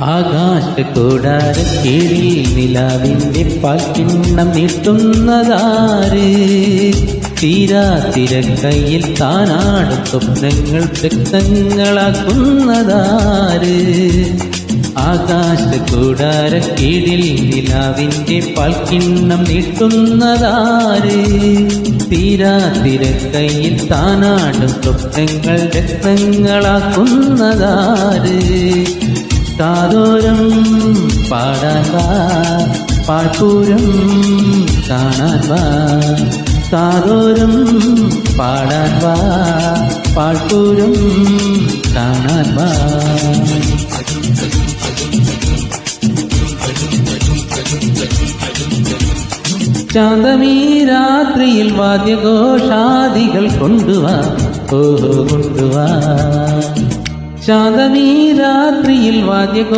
ആകാശക്കൂടാരക്കീഴിൽ നിലാവിന്റെ പാൽക്കിണ്ണം നീട്ടുന്നതാര്? തീരാതിരക്കയിൽ താനാടും സ്വപ്നങ്ങൾ വ്യക്തങ്ങളാക്കുന്നതാര്? ആകാശക്കൂടാരക്കീഴിൽ നിലാവിന്റെ പാൽക്കിണ്ണം നീട്ടുന്നതാര്? തീരാതിരക്കയിൽ താനാടും സ്വപ്നങ്ങൾ വ്യക്തങ്ങളാക്കുന്നതാര്? കാതോരം പാടാൻ വാ, പാഴ്പൂരം കാണാൻ വാ. കാതോരം പാടാൻ വാ, പാഴ്പൂരം കാണാൻ വാ. ചാന്തമീ രാത്രിയിൽ വാദ്യഘോഷാദികൾ കൊണ്ടുവാ, ഓഹോ കൊണ്ടുവാ. ചാന്തമീ രാത്രിയിൽ വാദ്യഘോഷ